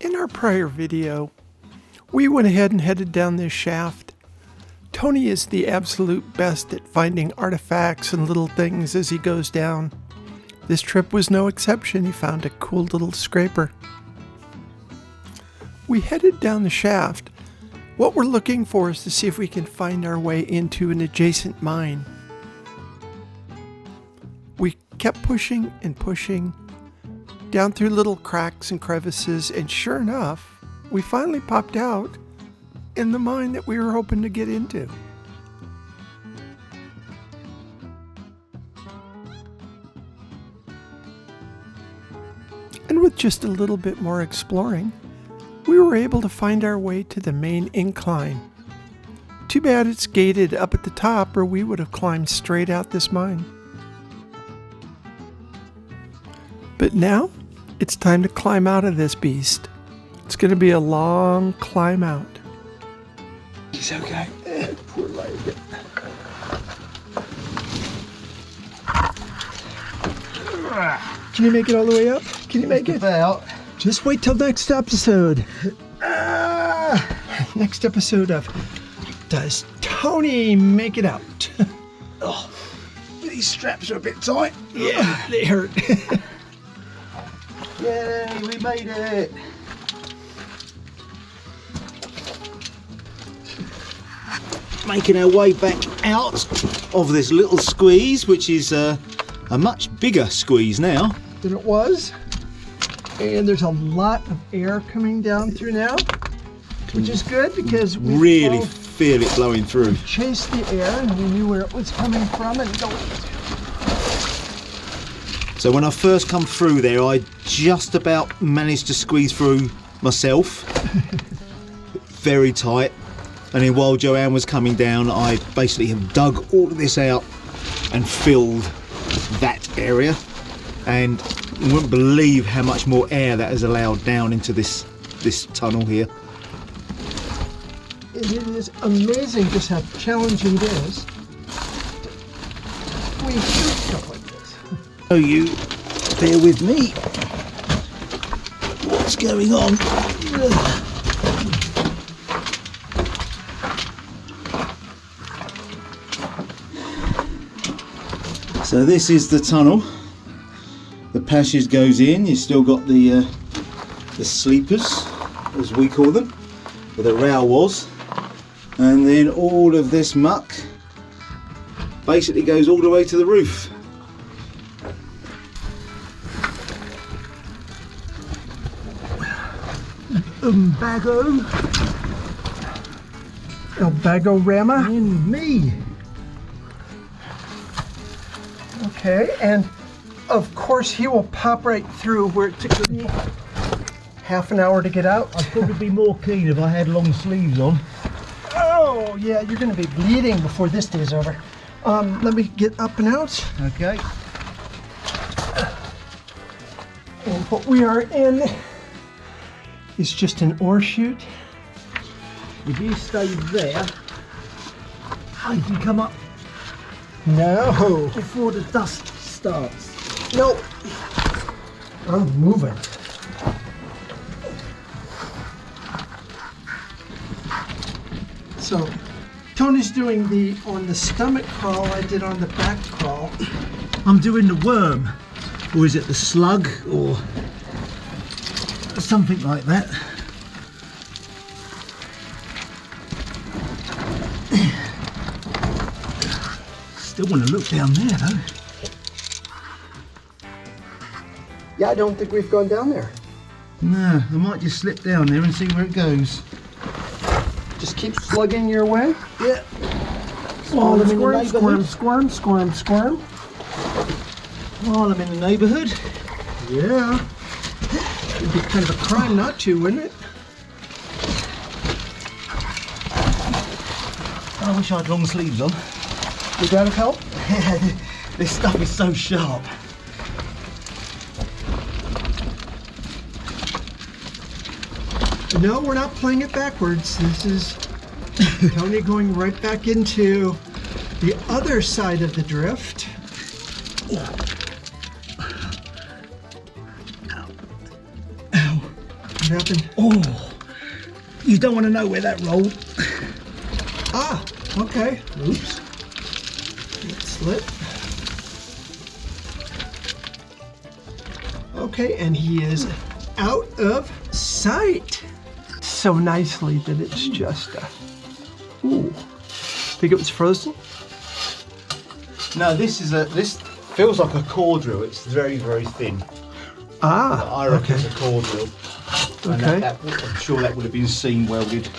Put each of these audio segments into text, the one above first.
In our prior video, we went ahead and headed down this shaft. Tony is the absolute best at finding artifacts and little things as he goes down. This trip was no exception. He found a cool little scraper. We headed down the shaft. What we're looking for is to see if we can find our way into an adjacent mine. We kept pushing and pushing down through little cracks and crevices, and sure enough, we finally popped out in the mine that we were hoping to get into. And with just a little bit more exploring, we were able to find our way to the main incline. Too bad it's gated up at the top, or we would have climbed straight out this mine. But now, it's time to climb out of this beast. It's going to be a long climb out. It's okay. Poor leg. Can you make it all the way up? Can you make it? About. Just wait till next episode. Next episode of Does Tony Make It Out? Oh, these straps are a bit tight. Yeah, they hurt. Yay, we made it. Making our way back out of this little squeeze, which is a much bigger squeeze now Than it was. And there's a lot of air coming down through now, which is good because we really feel it blowing through. chased the air and we knew where it was coming from and going to. So when I first come through there, I just about managed to squeeze through myself. Very tight. And then while Joanne was coming down, I basically have dug all of this out and filled that area. And you wouldn't believe how much more air that has allowed down into this tunnel here. It is amazing just how challenging it is. We shoot stuff like this. So you bear with me. What's going on? So this is the tunnel. The passage goes in. You've still got the sleepers, as we call them, where the rail was, and then all of this muck basically goes all the way to the roof. El Bagorama. And me. Okay, and of course he will pop right through where it took me half an hour to get out. I'd probably be more keen if I had long sleeves on. Oh yeah, you're gonna be bleeding before this day's over. Let me get up and out. Okay. And what we are in is just an ore chute. If you stay there, I can come up No. before the dust starts. No. I'm moving. So, Tony's doing on the stomach crawl, I did on the back crawl. I'm doing the worm, or is it the slug, or something like that. Still want to look down there though. Yeah, I don't think we've gone down there. No, I might just slip down there and see where it goes. Just keep slugging your way. Yeah. While I'm in the squirm, neighborhood. Squirm. While I'm in the neighbourhood. Yeah. It'd be kind of a crime not to, wouldn't it? I wish I had long sleeves on. Would that have helped? This stuff is so sharp. No, we're not playing it backwards. This is Tony going right back into the other side of the drift. What happened? Oh, you don't want to know where that rolled. Ah, okay. Oops. It slipped. Okay, and he is out of sight. So nicely that it's just ooh. Think it was frozen? No, this feels like a core drill. It's very, very thin. Ah, I reckon okay. it's a core drill. And Okay. I'm sure that would have been seam welded. You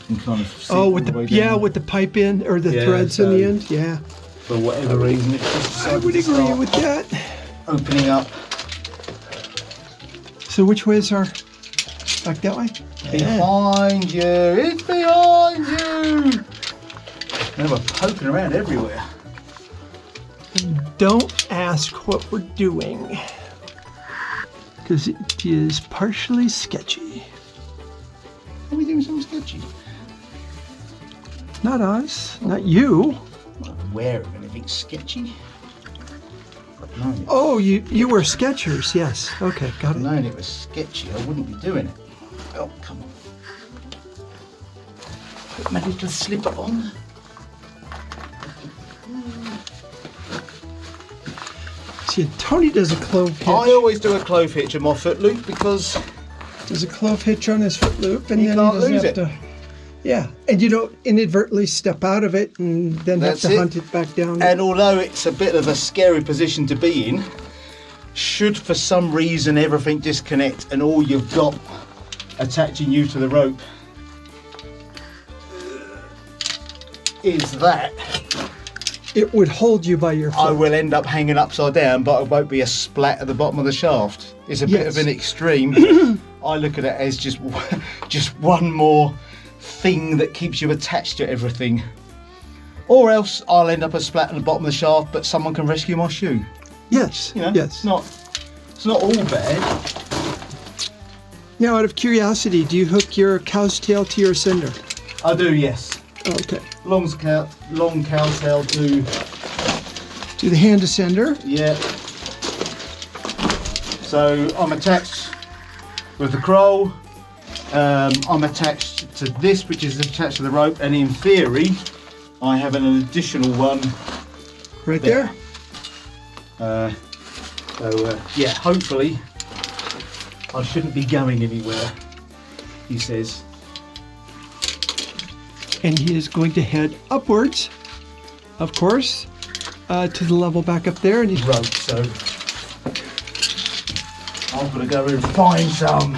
can kind of see Oh, it with all way the down. with the pipe in or the Yeah, threads in the end. Yeah, For whatever reason, it's just I would decided to agree start with that. opening up. So which way is our? Back that way? Behind you! It's behind you! And we're poking around everywhere. Don't ask what we're doing, because it is partially sketchy. Are we doing something sketchy? Not us, not you. I'm not aware of anything sketchy. No, Oh, you were Skechers, yes. Okay, got if it. I'd known it was sketchy, I wouldn't be doing it. Oh, come on. Put my little slipper on. See, Tony does a clove hitch. I always do a clove hitch in my foot loop because Does a clove hitch on his foot loop, and You then can't he doesn't lose have it. to. Yeah, and you don't inadvertently step out of it and then That's have to it. hunt it back down. And although it's a bit of a scary position to be in, should for some reason everything disconnect and all you've got attaching you to the rope is that, It would hold you by your foot. I will end up hanging upside down, but it won't be a splat at the bottom of the shaft. It's a bit Yes. of an extreme. I look at it as just one more thing that keeps you attached to everything. Or else I'll end up a splat at the bottom of the shaft, but someone can rescue my shoe. Yes. You know, Yes. it's not all bad. Now, out of curiosity, do you hook your cow's tail to your sender? I do, yes. Okay. Long cow's tail to, To the hand ascender. yeah. So I'm attached with the crow. I'm attached to this, which is attached to the rope, and in theory, I have an additional one Right there. yeah, hopefully I shouldn't be going anywhere, he says. And he is going to head upwards, of course, to the level back up there. And he's Rope, so I'm gonna go and find some.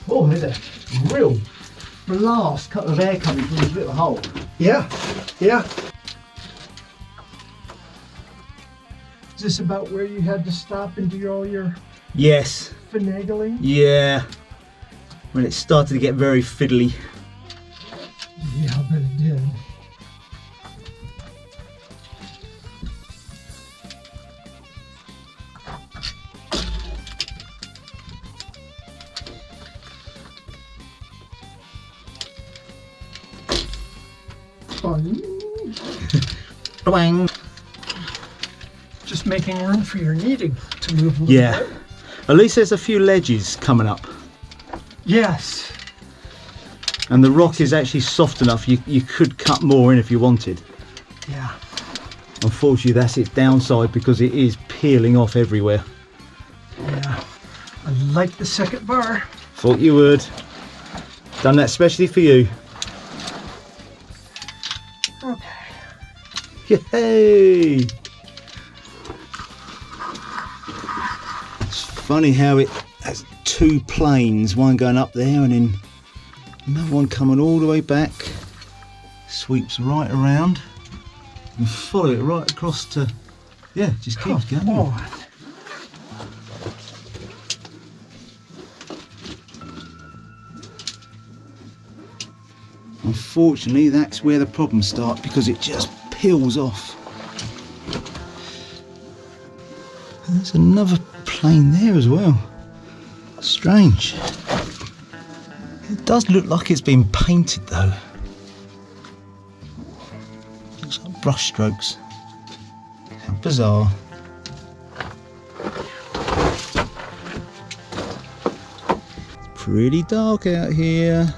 Oh, there's a real blast cut of air coming from this little hole. yeah, yeah. Is this about where you had to stop and do all your Yes. finagling? Yeah. When it started to get very fiddly. Yeah, I bet it did. Bang. Just making room for your kneading to move a little Yeah. bit. At least there's a few ledges coming up. Yes. And the rock is actually soft enough you could cut more in if you wanted. Yeah. Unfortunately, that's its downside because it is peeling off everywhere. Yeah. I like the second bar. Thought you would. Done that especially for you. Okay. Yay! It's funny how it has two planes, one going up there and then another one coming all the way back. Sweeps right around. You can follow it right across to, yeah, just keeps going. Come on. unfortunately that's where the problems start, because it just peels off. And there's another plane there as well. Strange. It does look like it's been painted though. Looks like brush strokes. How bizarre. Pretty dark out here.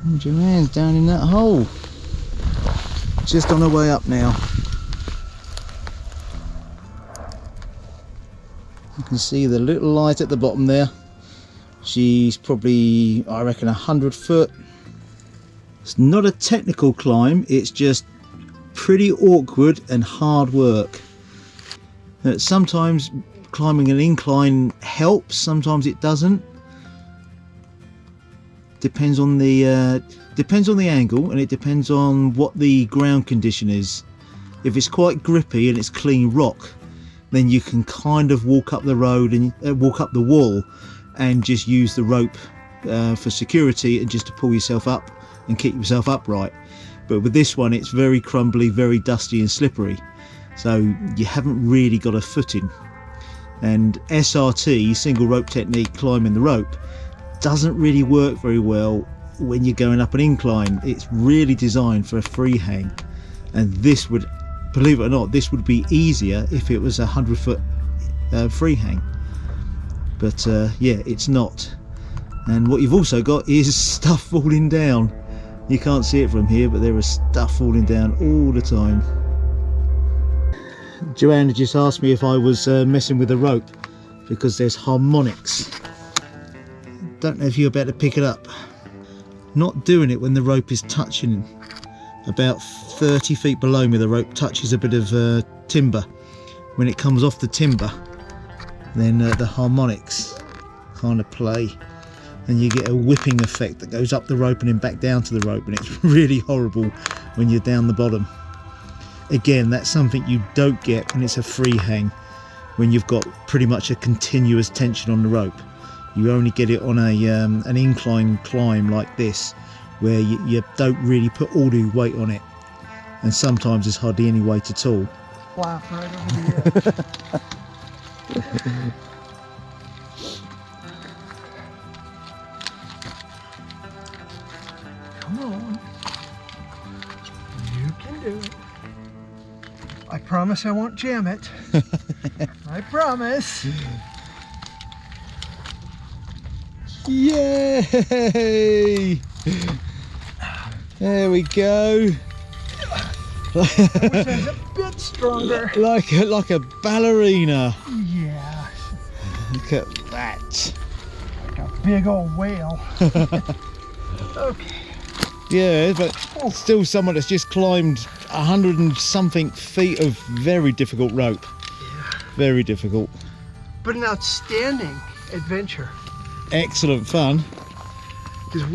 And Joanne's down in that hole. Just on her way up now. You can see the little light at the bottom there. She's probably, I reckon, 100 foot. It's not a technical climb, it's just pretty awkward and hard work. Sometimes climbing an incline helps, sometimes it doesn't. Depends on the angle, and it depends on what the ground condition is. If it's quite grippy and it's clean rock, then you can kind of walk up the road and walk up the wall and just use the rope for security and just to pull yourself up and keep yourself upright. But with this one, it's very crumbly, very dusty and slippery, so you haven't really got a footing. And SRT, single rope technique, climbing the rope, doesn't really work very well when you're going up an incline. It's really designed for a free hang, and this would, believe it or not, this would be easier if it was a 100 foot free hang, but yeah, it's not. And what you've also got is stuff falling down. You can't see it from here, but there is stuff falling down all the time. Joanne just asked me if I was messing with the rope, because there's harmonics. Don't know if you're about to pick it up. Not doing it when the rope is touching. About 30 feet below me, the rope touches a bit of timber. When it comes off the timber, then the harmonics kind of play, and you get a whipping effect that goes up the rope and then back down to the rope, and it's really horrible when you're down the bottom. Again, that's something you don't get when it's a free hang, when you've got pretty much a continuous tension on the rope. You only get it on a an incline climb like this, where you don't really put all the weight on it, and sometimes there's hardly any weight at all. Flap right over the edge. Come on. You can do it. I promise I won't jam it. I promise. Yay! There we go. I wish I was a bit stronger. Like a ballerina. Yeah. Look at that. Like a big old whale. Okay. Yeah, but still someone that's just climbed 100 and something feet of very difficult rope. Yeah. Very difficult. But an outstanding adventure. Excellent fun. Because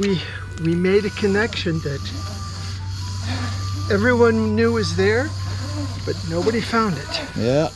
we made a connection that everyone knew was there, but nobody found it. Yeah.